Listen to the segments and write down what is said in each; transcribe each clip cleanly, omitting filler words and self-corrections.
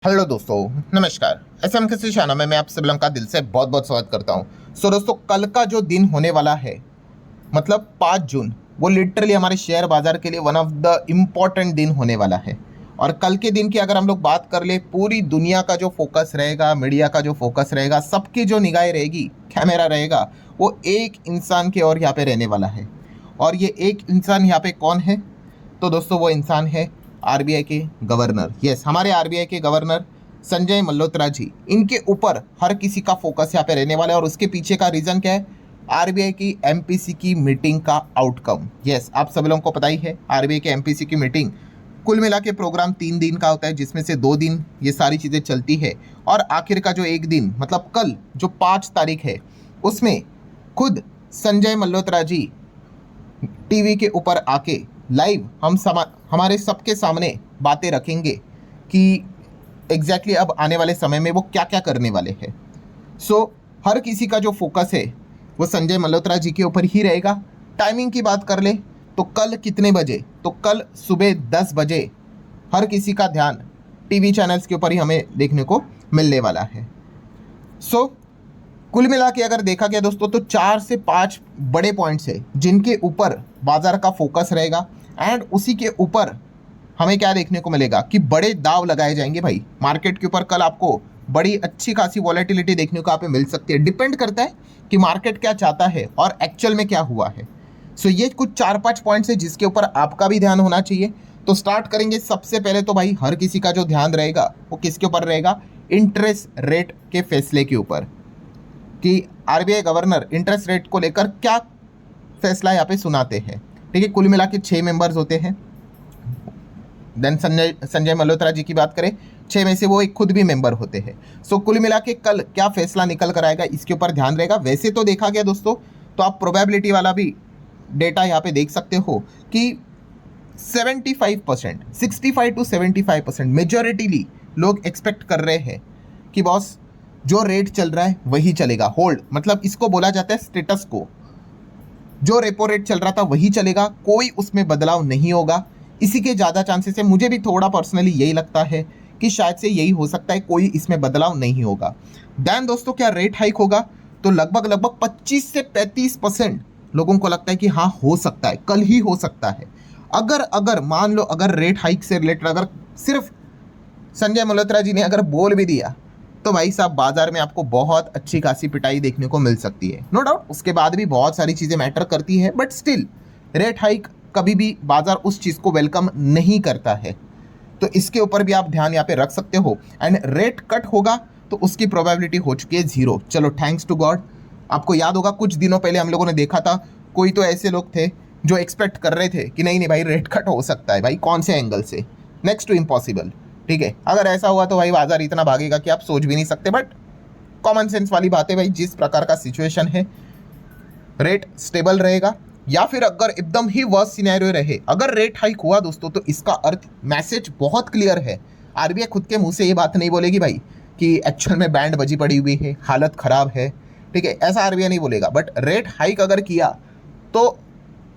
Hello दोस्तों, नमस्कार। SM के शाना में मैं आप सभी लोगों का दिल से बहुत बहुत स्वागत करता हूं। दोस्तों, कल का जो दिन होने वाला है, मतलब 5 जून, वो लिटरली हमारे शेयर बाजार के लिए वन ऑफ द इम्पॉर्टेंट दिन होने वाला है। और कल के दिन की अगर हम लोग बात कर ले, पूरी दुनिया का जो फोकस रहेगा, मीडिया का जो फोकस रहेगा, सबकी जो निगाहें रहेगी, कैमरा रहेगा, वो एक इंसान की ओर यहाँ पे रहने वाला है। और ये एक इंसान यहाँ पे कौन है? तो दोस्तों, वो इंसान है आरबीआई के गवर्नर। यस, हमारे आरबीआई के गवर्नर संजय मल्होत्रा जी। इनके ऊपर हर किसी का फोकस यहाँ पे रहने वाला है। और उसके पीछे का रीज़न क्या है? आरबीआई की एमपीसी की मीटिंग का आउटकम। यस, आप सब लोगों को पता ही है, आरबीआई के एमपीसी की मीटिंग कुल मिला के प्रोग्राम 3 दिन का होता है, जिसमें से 2 दिन ये सारी चीज़ें चलती है। और आखिर का जो एक दिन, मतलब कल जो 5 तारीख है, उसमें खुद संजय मल्होत्रा जी टीवी के ऊपर आके लाइव हमारे सबके सामने बातें रखेंगे कि एग्जैक्टली अब आने वाले समय में वो क्या क्या करने वाले हैं। हर किसी का जो फोकस है वो संजय मल्होत्रा जी के ऊपर ही रहेगा। टाइमिंग की बात कर ले तो कल कितने बजे? तो कल सुबह 10 बजे हर किसी का ध्यान टीवी चैनल्स के ऊपर ही हमें देखने को मिलने वाला है। कुल मिला के अगर देखा गया दोस्तों, तो 4 से 5 बड़े पॉइंट्स है जिनके ऊपर बाजार का फोकस रहेगा। एंड उसी के ऊपर हमें क्या देखने को मिलेगा कि बड़े दाव लगाए जाएंगे भाई मार्केट के ऊपर। कल आपको बड़ी अच्छी खासी वॉलेटिलिटी देखने को यहाँ पे मिल सकती है। डिपेंड करता है कि मार्केट क्या चाहता है और एक्चुअल में क्या हुआ है। ये कुछ 4-5 पॉइंट्स है जिसके ऊपर आपका भी ध्यान होना चाहिए। तो स्टार्ट करेंगे। सबसे पहले तो भाई हर किसी का जो ध्यान रहेगा वो किसके ऊपर रहेगा? इंटरेस्ट रेट के फैसले के ऊपर, कि आरबीआई गवर्नर इंटरेस्ट रेट को लेकर क्या फैसला यहाँ पे सुनाते हैं। ठीक है, कुल मिला के 6 मेंबर्स होते हैं। देन संजय मल्होत्रा जी की बात करें, 6 में से वो एक खुद भी मेंबर होते हैं। कुल मिला के कल क्या फैसला निकल कर आएगा, इसके ऊपर ध्यान रहेगा। वैसे तो देखा गया दोस्तों, तो आप प्रोबेबिलिटी वाला भी डेटा यहाँ पे देख सकते हो कि 75%, 65 to 75% मेजॉरिटीली लोग एक्सपेक्ट कर रहे हैं कि बॉस जो रेट चल रहा है वही चलेगा। होल्ड, मतलब इसको बोला जाता है स्टेटस को। जो रेपो रेट चल रहा था वही चलेगा, कोई उसमें बदलाव नहीं होगा। इसी के ज़्यादा चांसेस है। मुझे भी थोड़ा पर्सनली यही लगता है कि शायद से यही हो सकता है, कोई इसमें बदलाव नहीं होगा। देन दोस्तों, क्या रेट हाइक होगा? तो लगभग 25 से 35% लोगों को लगता है कि हाँ हो सकता है, कल ही हो सकता है। अगर मान लो, अगर रेट हाइक से रिलेटेड अगर सिर्फ संजय मल्होत्रा जी ने अगर बोल भी दिया, तो भाई साहब बाजार में आपको बहुत अच्छी खासी पिटाई देखने को मिल सकती है। नो डाउट उसके बाद भी बहुत सारी चीज़ें मैटर करती है, बट स्टिल रेट हाइक कभी भी बाजार उस चीज़ को वेलकम नहीं करता है। तो इसके ऊपर भी आप ध्यान यहाँ पे रख सकते हो। एंड रेट कट होगा तो उसकी प्रोबेबिलिटी हो चुकी है 0। चलो, थैंक्स टू गॉड। आपको याद होगा कुछ दिनों पहले हम लोगों ने देखा था, कोई तो ऐसे लोग थे जो एक्सपेक्ट कर रहे थे कि नहीं भाई रेट कट हो सकता है। भाई कौन से एंगल से? Next to impossible. ठीक है, अगर ऐसा हुआ तो भाई बाजार इतना भागेगा कि आप सोच भी नहीं सकते। बट कॉमन सेंस वाली बात है भाई, जिस प्रकार का सिचुएशन है, रेट स्टेबल रहेगा। या फिर अगर एकदम ही वर्स्ट सिनेरियो रहे, अगर रेट हाइक हुआ दोस्तों, तो इसका अर्थ, मैसेज बहुत क्लियर है। आरबीआई खुद के मुंह से ये बात नहीं बोलेगी भाई कि एक्चुअल में बैंड बजी पड़ी हुई है, हालत ख़राब है। ठीक है, ऐसा आरबीआई नहीं बोलेगा। बट रेट हाइक अगर किया तो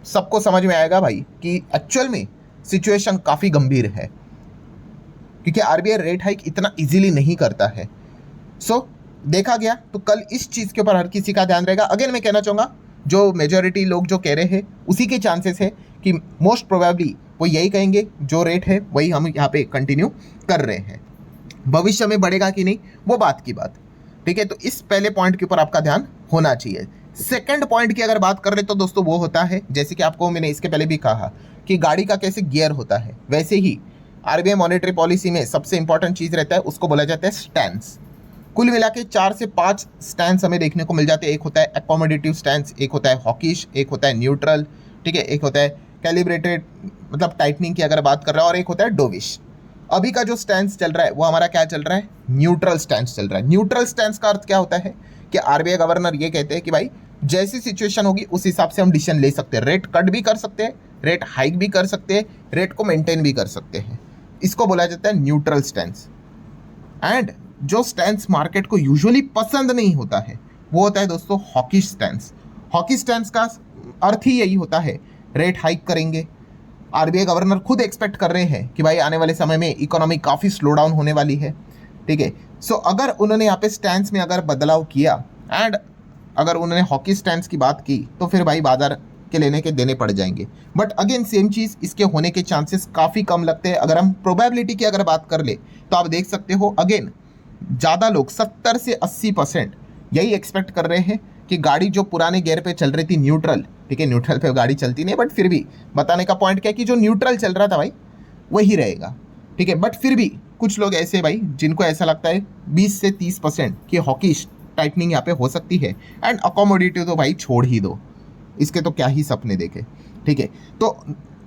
सबको समझ में आएगा भाई कि एक्चुअल में सिचुएशन काफ़ी गंभीर है, क्योंकि आरबीआई रेट हाइक इतना इजीली नहीं करता है। देखा गया तो कल इस चीज़ के ऊपर हर किसी का ध्यान रहेगा। अगेन मैं कहना चाहूँगा, जो मेजॉरिटी लोग जो कह रहे हैं उसी के चांसेस है कि मोस्ट प्रोबेबली वो यही कहेंगे, जो रेट है वही हम यहाँ पे कंटिन्यू कर रहे हैं। भविष्य में बढ़ेगा कि नहीं, वो बात की बात। ठीक है, तो इस पहले पॉइंट के ऊपर आपका ध्यान होना चाहिए। सेकंड पॉइंट की अगर बात कर रहे तो दोस्तों, वो होता है, जैसे कि आपको मैंने इसके पहले भी कहा कि गाड़ी का कैसे गियर होता है, वैसे ही आरबीआई मॉनेटरी पॉलिसी में सबसे इंपॉर्टेंट चीज़ रहता है, उसको बोला जाता है स्टैंस। कुल मिला के 4 से 5 स्टैंस हमें देखने को मिल जाते हैं। एक होता है अकोमोडेटिव स्टैंस, एक होता है हॉकिश, एक होता है न्यूट्रल, ठीक है, एक होता है कैलिब्रेटेड, मतलब टाइटनिंग की अगर बात कर रहा है, और एक होता है डोविश। अभी का जो स्टैंस चल रहा है वो हमारा क्या चल रहा है? न्यूट्रल स्टैंस चल रहा है। न्यूट्रल स्टैंस का अर्थ क्या होता है कि आरबीआई गवर्नर ये कहते हैं कि भाई जैसी सिचुएशन होगी उस हिसाब से हम डिसीजन ले सकते हैं। रेट कट भी कर सकते हैं, रेट हाइक भी कर सकते हैं, रेट को मेंटेन भी कर सकते हैं। इसको बोला जाता है न्यूट्रल स्टैंस। एंड जो स्टैंस मार्केट को यूजुअली पसंद नहीं होता है वो होता है दोस्तों हॉकिश स्टैंस। हॉकिश स्टैंस का अर्थ ही यही होता है, रेट हाइक करेंगे। आरबीआई गवर्नर खुद एक्सपेक्ट कर रहे हैं कि भाई आने वाले समय में इकोनॉमी काफ़ी स्लो डाउन होने वाली है। ठीक है। सो अगर उन्होंने यहाँ पे स्टैंस में अगर बदलाव किया एंड अगर उन्होंने हॉकी स्टैंस की बात की तो फिर भाई बाजार के लेने के देने पड़ जाएंगे। बट अगेन सेम चीज़, इसके होने के चांसेस काफ़ी कम लगते हैं। अगर हम प्रोबेबिलिटी की अगर बात कर ले तो आप देख सकते हो अगेन ज़्यादा लोग 70 से 80% यही एक्सपेक्ट कर रहे हैं कि गाड़ी जो पुराने गियर पे चल रही थी न्यूट्रल, ठीक है, न्यूट्रल पे गाड़ी चलती नहीं, बट फिर भी बताने का पॉइंट क्या है कि जो न्यूट्रल चल रहा था भाई वही रहेगा, ठीक है। बट फिर भी कुछ लोग ऐसे भाई जिनको ऐसा लगता है 20 से 30% की हॉकी टाइटनिंग यहाँ पे हो सकती है। एंड अकोमोडेटिव तो भाई छोड़ ही दो, इसके तो क्या ही सपने देखे, ठीक है। तो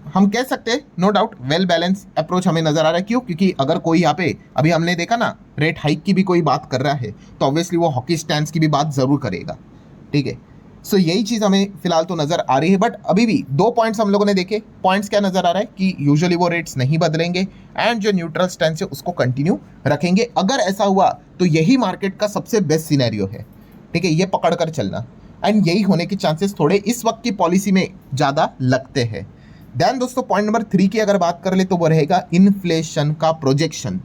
हम कह सकते हैं no doubt well balance approach हमें नजर आ रहा है। क्यों? क्योंकि अगर कोई यहाँ पे अभी हमने देखा ना रेट हाइक की भी कोई बात कर रहा है तो ऑब्वियसली वो हॉकी स्टैंस की भी बात जरूर करेगा, ठीक है। सो यही चीज़ हमें फिलहाल तो नजर आ रही है। बट अभी भी 2 पॉइंट्स हम लोगों ने देखे। पॉइंट्स क्या नजर आ रहा है कि यूजुअली वो रेट्स नहीं बदलेंगे एंड जो न्यूट्रल स्टैंस है उसको कंटिन्यू रखेंगे। अगर ऐसा हुआ तो यही मार्केट का सबसे बेस्ट सिनेरियो है, ठीक है, ये पकड़ कर चलना। एंड यही होने के चांसेस थोड़े इस वक्त की पॉलिसी में ज़्यादा लगते हैं। देन दोस्तों पॉइंट नंबर 3 की अगर बात कर ले तो वो रहेगा इन्फ्लेशन का प्रोजेक्शन।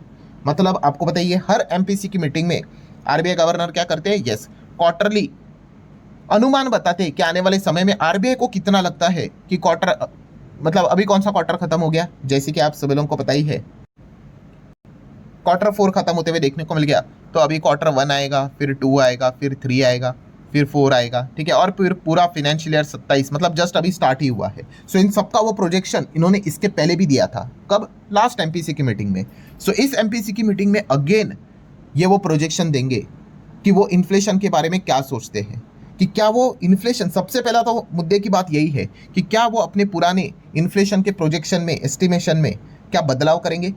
मतलब आपको बताइए हर एमपीसी की मीटिंग में आरबीआई गवर्नर क्या करते हैं, यस, क्वार्टरली अनुमान बताते हैं कि आने वाले समय में आरबीआई को कितना लगता है कि क्वार्टर, मतलब अभी कौन सा क्वार्टर खत्म हो गया, जैसे कि आप सभी लोगों को पता ही है Q4 खत्म होते हुए देखने को मिल गया। तो अभी Q1 आएगा, फिर 2 आएगा, फिर 3 आएगा, फिर 4 आएगा, ठीक है। और फिर पूरा फाइनेंशियल ईयर 27 मतलब जस्ट अभी स्टार्ट ही हुआ है। सो इन सबका वो प्रोजेक्शन इन्होंने इसके पहले भी दिया था, कब, लास्ट एमपीसी की मीटिंग में। सो इस एमपीसी की मीटिंग में अगेन ये वो प्रोजेक्शन देंगे कि वो इन्फ्लेशन के बारे में क्या सोचते हैं, कि क्या वो इन्फ्लेशन, सबसे पहला तो मुद्दे की बात यही है कि क्या वो अपने पुराने इन्फ्लेशन के प्रोजेक्शन में, एस्टिमेशन में क्या बदलाव करेंगे।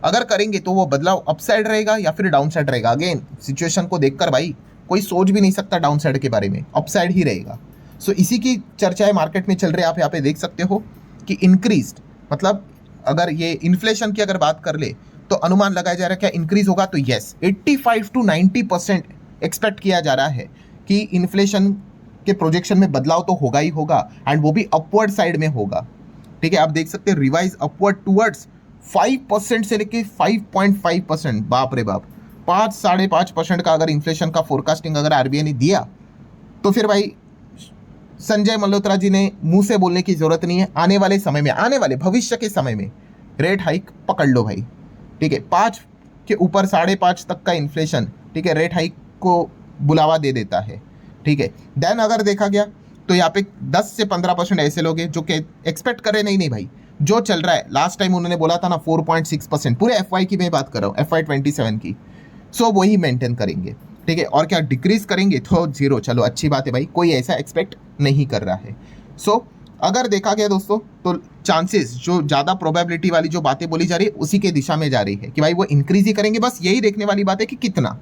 अगर करेंगे तो वो बदलाव अपसाइड रहेगा या फिर डाउन साइड रहेगा। अगेन सिचुएशन को देखकर भाई कोई सोच भी नहीं सकता डाउन साइड के बारे में, अपसाइड ही रहेगा। सो इसी की चर्चाएं मार्केट में चल रही है। आप यहाँ पे देख सकते हो कि इंक्रीज, मतलब अगर ये इन्फ्लेशन की अगर बात कर ले तो अनुमान लगाया जा रहा है क्या इंक्रीज होगा, तो यस 85 to 90% एक्सपेक्ट किया जा रहा है कि इन्फ्लेशन के प्रोजेक्शन में बदलाव तो होगा ही होगा एंड वो भी अपवर्ड साइड में होगा, ठीक है। आप देख सकते हैं रिवाइज अपवर्ड टूवर्ड्स 5% से लेके 5.5%, बाप रे बाप, 5-5.5% का अगर इन्फ्लेशन का फोरकास्टिंग अगर आरबीआई ने दिया तो फिर भाई संजय मल्होत्रा जी ने मुंह से बोलने की जरूरत नहीं है। आने वाले समय में, आने वाले भविष्य के समय में रेट हाइक पकड़ लो भाई, ठीक है। 5 के ऊपर 5.5 तक का इन्फ्लेशन, ठीक है, रेट हाइक को बुलावा दे देता है, ठीक है। देन अगर देखा गया तो यहाँ पे 10 से 15% ऐसे लोग हैं जो कि एक्सपेक्ट कर रहे नहीं भाई जो चल रहा है, लास्ट टाइम उन्होंने बोला था ना 4.6%, पूरे एफवाई की मैं बात कर रहा हूँ, FY 27 की। सो वही मेंटेन करेंगे, ठीक है। और क्या डिक्रीज करेंगे तो 0, चलो अच्छी बात है भाई, कोई ऐसा एक्सपेक्ट नहीं कर रहा है। सो अगर देखा गया दोस्तों तो चांसेस, जो ज़्यादा प्रोबेबिलिटी वाली जो बातें बोली जा रही है उसी के दिशा में जा रही है कि भाई वो इंक्रीज ही करेंगे। बस यही देखने वाली बात है कि कितना,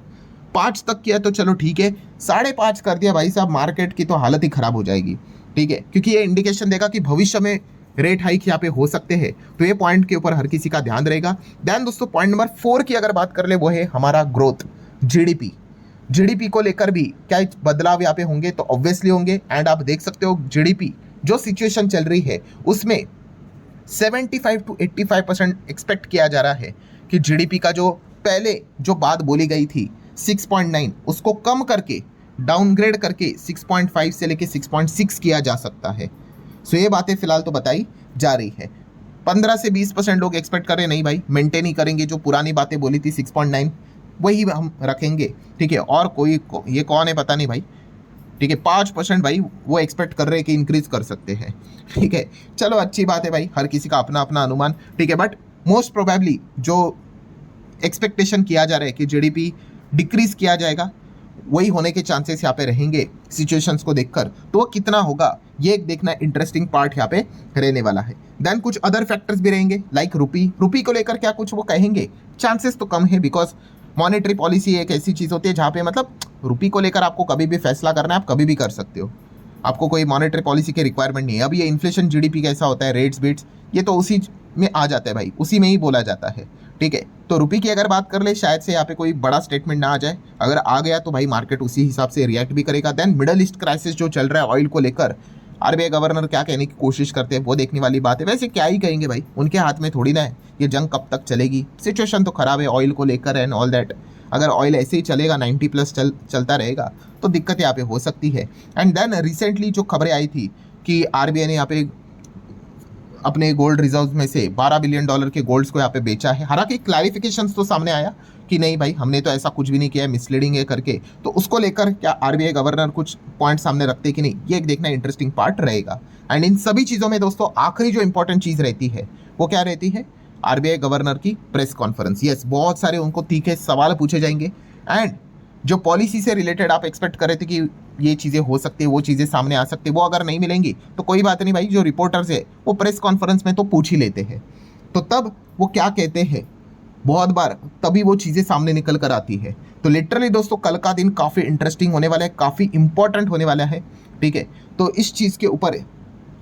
5 तक किया तो चलो ठीक है, 5.5 कर दिया भाई साहब, मार्केट की तो हालत ही खराब हो जाएगी, ठीक है। क्योंकि ये इंडिकेशन देगा कि भविष्य में रेट हाइक यहाँ पे हो सकते हैं। तो ये पॉइंट के ऊपर हर किसी का ध्यान रहेगा। देन दोस्तों पॉइंट नंबर 4 की अगर बात कर ले वो है हमारा ग्रोथ, जीडीपी को लेकर भी क्या बदलाव यहाँ पे होंगे, तो ऑब्वियसली होंगे। एंड आप देख सकते हो जीडीपी जो सिचुएशन चल रही है उसमें 75 to 85% एक्सपेक्ट किया जा रहा है कि जीडीपी का जो पहले जो बात बोली गई थी 6.9 उसको कम करके डाउनग्रेड करके 6.5 से लेके 6.6 किया जा सकता है। सो ये बातें फिलहाल तो बताई जा रही है। 15 से 20% लोग एक्सपेक्ट कर रहे हैं नहीं भाई, मेंटेन ही करेंगे, जो पुरानी बातें बोली थी 6.9 वही हम रखेंगे, ठीक है। और कोई ये कौन है पता नहीं भाई, ठीक है। 5% भाई वो एक्सपेक्ट कर रहे हैं कि इंक्रीज कर सकते हैं, ठीक है। चलो अच्छी बात है भाई, हर किसी का अपना अपना अनुमान, ठीक है। बट मोस्ट प्रोबेबली जो एक्सपेक्टेशन किया जा रहा है कि जीडीपी डिक्रीज किया जाएगा वही होने के चांसेस यहाँ पे रहेंगे सिचुएशंस को देखकर। तो वो कितना होगा ये एक देखना इंटरेस्टिंग पार्ट यहाँ पे रहने वाला है। देन कुछ अदर फैक्टर्स भी रहेंगे लाइक रुपी को लेकर क्या कुछ वो कहेंगे, चांसेस तो कम है बिकॉज मॉनेटरी पॉलिसी एक ऐसी चीज़ होती है जहाँ पे मतलब रुपी को लेकर आपको कभी भी फैसला करना है, आप कभी भी कर सकते हो, आपको कोई मॉनेटरी पॉलिसी की रिक्वायरमेंट नहीं है। अब ये इन्फ्लेशन जीडीपी कैसा होता है, रेट्स बीट्स, ये तो उसी में आ जाता है भाई, उसी में ही बोला जाता है, ठीक है। तो रुपी की अगर बात कर ले शायद से यहाँ पे कोई बड़ा स्टेटमेंट ना आ जाए, अगर आ गया तो भाई मार्केट उसी हिसाब से रिएक्ट भी करेगा। देन मिडल ईस्ट क्राइसिस जो चल रहा है ऑयल को लेकर, आरबीआई गवर्नर क्या कहने की कोशिश करते हैं वो देखने वाली बात है। वैसे क्या ही कहेंगे भाई, उनके हाथ में थोड़ी ना है ये जंग कब तक चलेगी, सिचुएशन तो खराब है ऑयल को लेकर एंड ऑल दैट। अगर ऑयल ऐसे ही चलेगा 90 प्लस चलता रहेगा तो दिक्कत यहाँ पे हो सकती है। एंड देन रिसेंटली जो खबरें आई थी कि आरबीआई ने यहाँ पे अपने गोल्ड रिजर्व में से $12 बिलियन के गोल्ड्स को यहाँ पे बेचा है। हालांकि क्लैरिफिकेशंस तो सामने आया कि नहीं भाई हमने तो ऐसा कुछ भी नहीं किया है, मिसलीडिंग है करके, तो उसको लेकर क्या आरबीआई गवर्नर कुछ पॉइंट सामने रखते कि नहीं, ये एक देखना इंटरेस्टिंग पार्ट रहेगा। एंड इन सभी चीज़ों में दोस्तों आखिरी जो इंपॉर्टेंट चीज़ रहती है वो क्या रहती है, आरबीआई गवर्नर की प्रेस कॉन्फ्रेंस। यस, बहुत सारे उनको तीखे सवाल पूछे जाएंगे एंड जो पॉलिसी से रिलेटेड आप एक्सपेक्ट कर रहे थे कि ये चीज़ें हो सकती है, वो चीज़ें सामने आ सकती है, वो अगर नहीं मिलेंगी तो कोई बात नहीं भाई, जो रिपोर्टर्स है वो प्रेस कॉन्फ्रेंस में तो पूछ ही लेते हैं, तो तब वो क्या कहते हैं बहुत बार तभी वो चीज़ें सामने निकल कर आती है। तो लिटरली दोस्तों कल का दिन काफ़ी इंटरेस्टिंग होने वाला है, काफ़ी इंपॉर्टेंट होने वाला है, ठीक है। तो इस चीज़ के ऊपर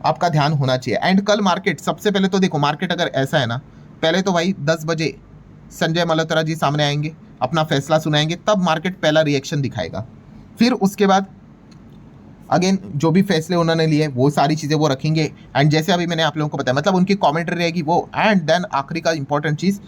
आपका ध्यान होना चाहिए। एंड कल मार्केट, सबसे पहले तो देखो मार्केट अगर ऐसा है ना, पहले तो भाई 10 बजे संजय मल्होत्रा जी सामने आएंगे, अपना फैसला सुनाएंगे, तब मार्केट पहला रिएक्शन दिखाएगा। फिर उसके बाद अगेन जो भी फैसले उन्होंने लिए वो सारी चीज़ें वो रखेंगे। एंड जैसे अभी मैंने आप लोगों को बताया, मतलब उनकी कमेंट्री रहेगी वो। एंड देन आखिरी का इंपॉर्टेंट चीज़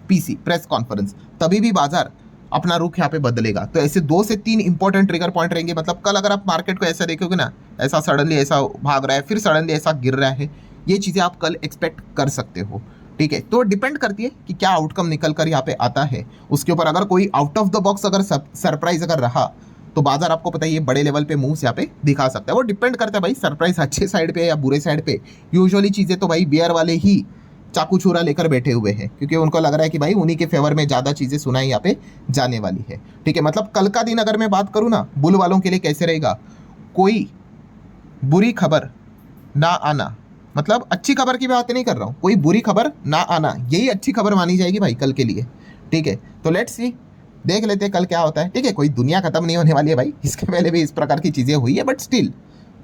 पीसी, प्रेस कॉन्फ्रेंस, तभी भी बाजार अपना रुख यहाँ पे बदलेगा। तो ऐसे 2 से 3 इंपॉर्टेंट ट्रिगर पॉइंट रहेंगे। मतलब कल अगर आप मार्केट को ऐसा देखोगे ना, ऐसा सडनली ऐसा भाग रहा है, फिर सडनली ऐसा गिर रहा है, ये चीज़ें आप कल एक्सपेक्ट कर सकते हो, ठीक है। तो डिपेंड करती है कि क्या आउटकम निकल कर यहाँ पे आता है उसके ऊपर। अगर कोई आउट ऑफ द बॉक्स अगर सरप्राइज अगर रहा तो बाजार आपको पता है ये बड़े लेवल पे मूव्स यहाँ पे दिखा सकता है। वो डिपेंड करता है भाई सरप्राइज अच्छे साइड पे या बुरे साइड पे। यूजुअली चीज़ें तो भाई बियर वाले ही चाकू छुरा लेकर बैठे हुए हैं, क्योंकि उनको लग रहा है कि भाई उन्हीं के फेवर में ज़्यादा चीज़ें सुनाई यहाँ पे जाने वाली है, ठीक है। मतलब कल का दिन अगर मैं बात करूँ ना, बुल वालों के लिए कैसे रहेगा, कोई बुरी खबर ना आना, मतलब अच्छी खबर की बात नहीं कर रहा हूँ, कोई बुरी खबर ना आना, यही अच्छी खबर मानी जाएगी भाई कल के लिए, ठीक है। तो लेट्स सी, देख लेते हैं कल क्या होता है, ठीक है। कोई दुनिया खत्म नहीं होने वाली है भाई, इसके पहले भी इस प्रकार की चीज़ें हुई है, बट स्टिल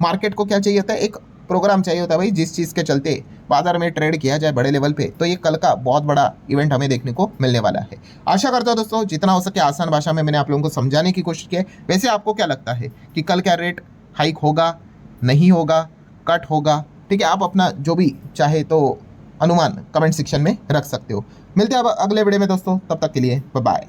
मार्केट को क्या चाहिए होता है, एक प्रोग्राम चाहिए होता है भाई, जिस चीज़ के चलते बाजार में ट्रेड किया जाए बड़े लेवल पे। तो ये कल का बहुत बड़ा इवेंट हमें देखने को मिलने वाला है। आशा करता हूँ दोस्तों जितना हो सके आसान भाषा में मैंने आप लोगों को समझाने की कोशिश की है। वैसे आपको क्या लगता है कि कल क्या रेट हाइक होगा, नहीं होगा, कट होगा, ठीक है। आप अपना जो भी चाहे तो अनुमान कमेंट सेक्शन में रख सकते हो। मिलते हैं अब अगले वीडियो में दोस्तों, तब तक के लिए बाय बाय।